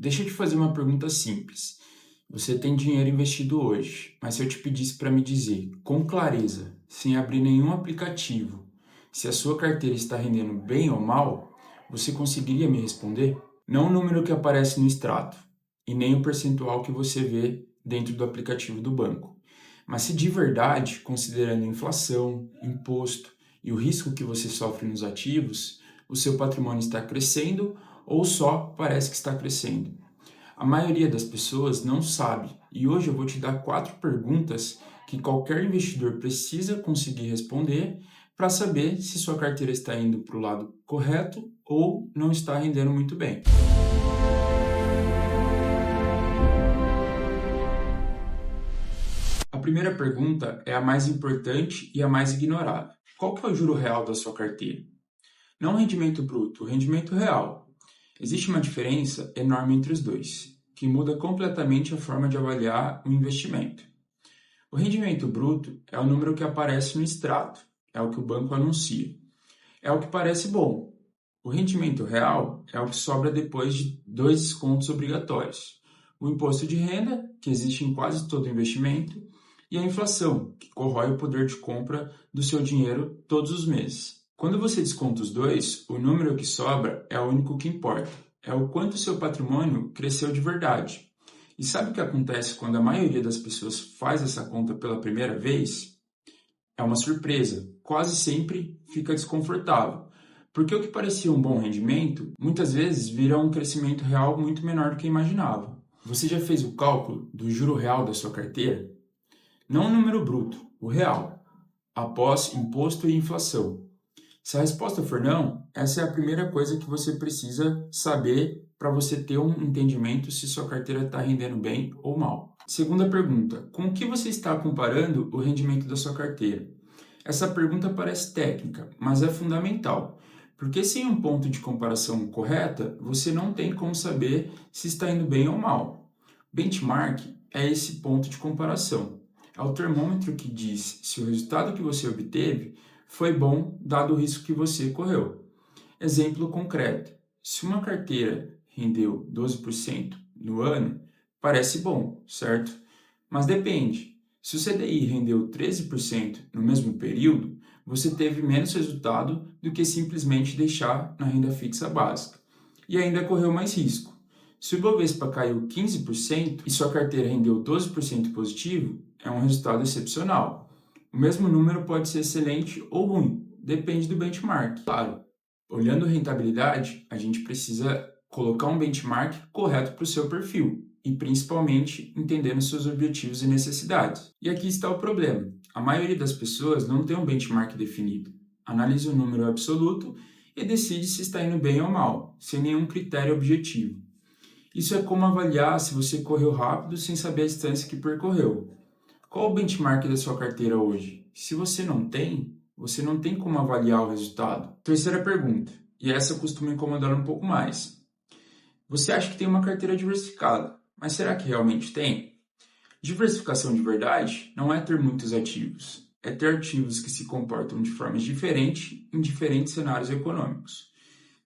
Deixa eu te fazer uma pergunta simples. Você tem dinheiro investido hoje, mas se eu te pedisse para me dizer, com clareza, sem abrir nenhum aplicativo, se a sua carteira está rendendo bem ou mal, você conseguiria me responder? Não o número que aparece no extrato, e nem o percentual que você vê dentro do aplicativo do banco. Mas se de verdade, considerando inflação, imposto e o risco que você sofre nos ativos, o seu patrimônio está crescendo ou só parece que está crescendo. A maioria das pessoas não sabe, e hoje eu vou te dar 4 perguntas que qualquer investidor precisa conseguir responder para saber se sua carteira está indo para o lado correto ou não está rendendo muito bem. A primeira pergunta é a mais importante e a mais ignorada. Qual que é o juro real da sua carteira? Não o rendimento bruto, o rendimento real. Existe uma diferença enorme entre os dois, que muda completamente a forma de avaliar o investimento. O rendimento bruto é o número que aparece no extrato, é o que o banco anuncia. É o que parece bom. O rendimento real é o que sobra depois de dois descontos obrigatórios: o imposto de renda, que existe em quase todo investimento, e a inflação, que corrói o poder de compra do seu dinheiro todos os meses. Quando você desconta os dois, o número que sobra é o único que importa. É o quanto seu patrimônio cresceu de verdade. E sabe o que acontece quando a maioria das pessoas faz essa conta pela primeira vez? É uma surpresa. Quase sempre fica desconfortável. Porque o que parecia um bom rendimento, muitas vezes vira um crescimento real muito menor do que imaginava. Você já fez o cálculo do juro real da sua carteira? Não o número bruto, o real, após imposto e inflação. Se a resposta for não, essa é a primeira coisa que você precisa saber para você ter um entendimento se sua carteira está rendendo bem ou mal. Segunda pergunta: com o que você está comparando o rendimento da sua carteira? Essa pergunta parece técnica, mas é fundamental, porque sem um ponto de comparação correta, você não tem como saber se está indo bem ou mal. Benchmark é esse ponto de comparação. É o termômetro que diz se o resultado que você obteve foi bom dado o risco que você correu. Exemplo concreto: se uma carteira rendeu 12% no ano, parece bom, certo? Mas depende. Se o CDI rendeu 13% no mesmo período, você teve menos resultado do que simplesmente deixar na renda fixa básica. E ainda correu mais risco. Se o Ibovespa caiu 15% e sua carteira rendeu 12% positivo, é um resultado excepcional. O mesmo número pode ser excelente ou ruim, depende do benchmark. Claro, olhando rentabilidade, a gente precisa colocar um benchmark correto para o seu perfil e principalmente entendendo seus objetivos e necessidades. E aqui está o problema: a maioria das pessoas não tem um benchmark definido. Analisa o número absoluto e decide se está indo bem ou mal, sem nenhum critério objetivo. Isso é como avaliar se você correu rápido sem saber a distância que percorreu. Qual o benchmark da sua carteira hoje? Se você não tem como avaliar o resultado. Terceira pergunta, e essa costuma incomodar um pouco mais. Você acha que tem uma carteira diversificada, mas será que realmente tem? Diversificação de verdade não é ter muitos ativos, é ter ativos que se comportam de formas diferentes em diferentes cenários econômicos.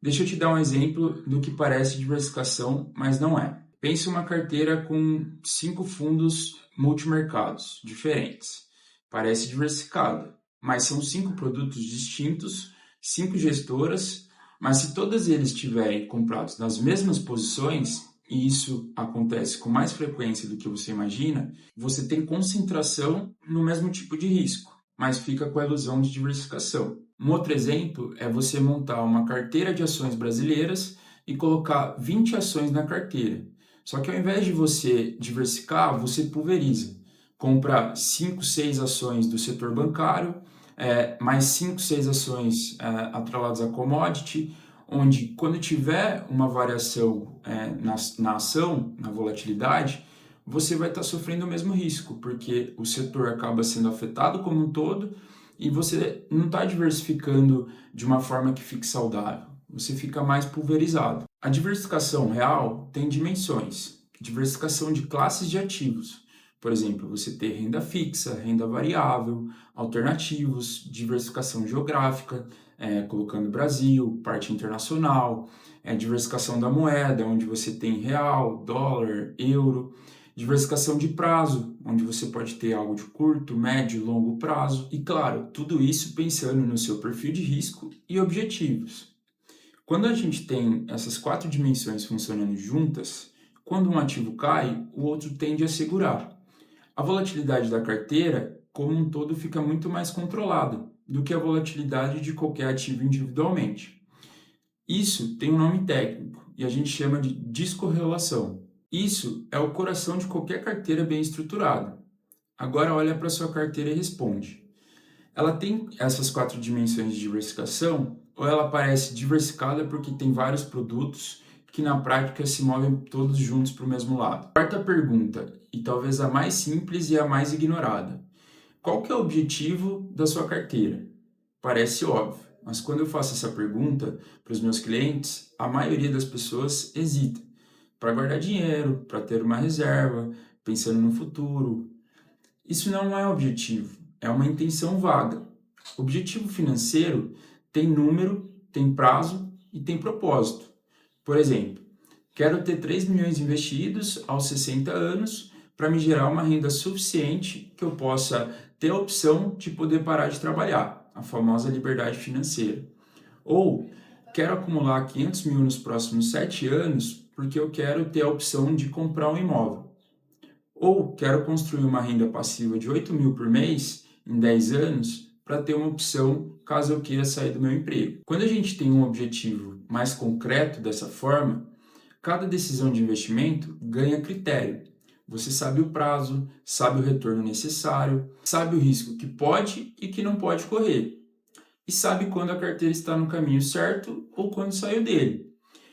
Deixa eu te dar um exemplo do que parece diversificação, mas não é. Pense em uma carteira com 5 fundos multimercados diferentes. Parece diversificada, mas são 5 produtos distintos, 5 gestoras, mas se todos eles estiverem comprados nas mesmas posições, e isso acontece com mais frequência do que você imagina, você tem concentração no mesmo tipo de risco, mas fica com a ilusão de diversificação. Um outro exemplo é você montar uma carteira de ações brasileiras e colocar 20 ações na carteira. Só que ao invés de você diversificar, você pulveriza. Compra 5, 6 ações do setor bancário, mais 5, 6 ações atreladas a commodity, onde quando tiver uma variação na ação, na volatilidade, você vai estar sofrendo o mesmo risco, porque o setor acaba sendo afetado como um todo e você não está diversificando de uma forma que fique saudável, você fica mais pulverizado. A diversificação real tem dimensões: diversificação de classes de ativos. Por exemplo, você ter renda fixa, renda variável, alternativos, diversificação geográfica, colocando Brasil, parte internacional, diversificação da moeda, onde você tem real, dólar, euro, diversificação de prazo, onde você pode ter algo de curto, médio e longo prazo, e claro, tudo isso pensando no seu perfil de risco e objetivos. Quando a gente tem essas 4 dimensões funcionando juntas, quando um ativo cai, o outro tende a segurar. A volatilidade da carteira, como um todo, fica muito mais controlada do que a volatilidade de qualquer ativo individualmente. Isso tem um nome técnico e a gente chama de descorrelação. Isso é o coração de qualquer carteira bem estruturada. Agora olha para sua carteira e responde. Ela tem essas 4 dimensões de diversificação ou ela parece diversificada porque tem vários produtos que na prática se movem todos juntos para o mesmo lado? Quarta pergunta, e talvez a mais simples e a mais ignorada. Qual que é o objetivo da sua carteira? Parece óbvio, mas quando eu faço essa pergunta para os meus clientes, a maioria das pessoas hesita. Para guardar dinheiro, para ter uma reserva, pensando no futuro. Isso não é objetivo, é uma intenção vaga. Objetivo financeiro tem número, tem prazo e tem propósito. Por exemplo, quero ter 3 milhões investidos aos 60 anos para me gerar uma renda suficiente que eu possa ter a opção de poder parar de trabalhar, a famosa liberdade financeira. Ou quero acumular 500 mil nos próximos 7 anos porque eu quero ter a opção de comprar um imóvel. Ou quero construir uma renda passiva de 8 mil por mês em 10 anos para ter uma opção caso eu queira sair do meu emprego. Quando a gente tem um objetivo mais concreto dessa forma, cada decisão de investimento ganha critério. Você sabe o prazo, sabe o retorno necessário, sabe o risco que pode e que não pode correr. E sabe quando a carteira está no caminho certo ou quando saiu dele.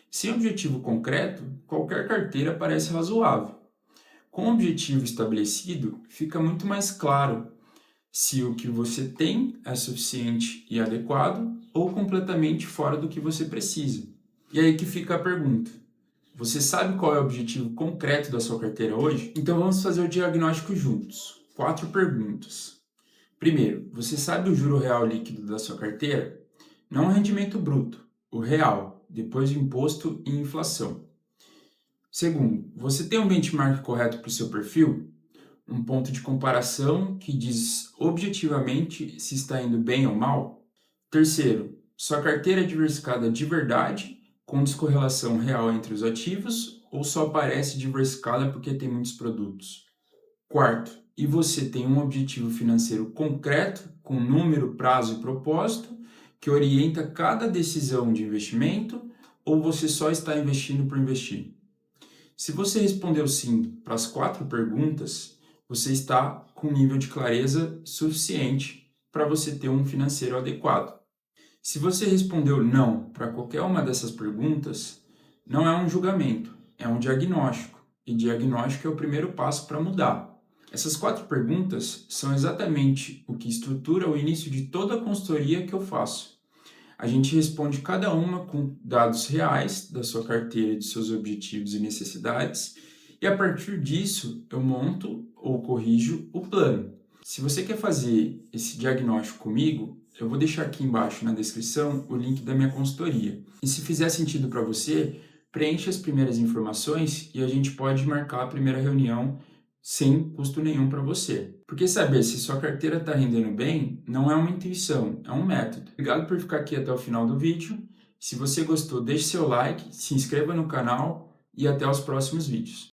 Sem objetivo concreto, qualquer carteira parece razoável. Com o objetivo estabelecido, fica muito mais claro se o que você tem é suficiente e adequado ou completamente fora do que você precisa. E aí que fica a pergunta. Você sabe qual é o objetivo concreto da sua carteira hoje? Então vamos fazer o diagnóstico juntos. 4 perguntas. Primeiro, você sabe o juro real líquido da sua carteira? Não o rendimento bruto, o real, depois do imposto e inflação. Segundo, você tem um benchmark correto para o seu perfil? Um ponto de comparação que diz objetivamente se está indo bem ou mal? Terceiro, sua carteira é diversificada de verdade, com descorrelação real entre os ativos, ou só parece diversificada porque tem muitos produtos? Quarto, e você tem um objetivo financeiro concreto, com número, prazo e propósito, que orienta cada decisão de investimento, ou você só está investindo por investir? Se você respondeu sim para as 4 perguntas, você está com nível de clareza suficiente para você ter um financeiro adequado. Se você respondeu não para qualquer uma dessas perguntas, não é um julgamento, é um diagnóstico. E diagnóstico é o primeiro passo para mudar. Essas 4 perguntas são exatamente o que estrutura o início de toda a consultoria que eu faço. A gente responde cada uma com dados reais da sua carteira, de seus objetivos e necessidades, e a partir disso eu monto ou corrijo o plano. Se você quer fazer esse diagnóstico comigo, eu vou deixar aqui embaixo na descrição o link da minha consultoria. E se fizer sentido para você, preencha as primeiras informações e a gente pode marcar a primeira reunião sem custo nenhum para você. Porque saber se sua carteira está rendendo bem não é uma intuição, é um método. Obrigado por ficar aqui até o final do vídeo. Se você gostou, deixe seu like, se inscreva no canal e até os próximos vídeos.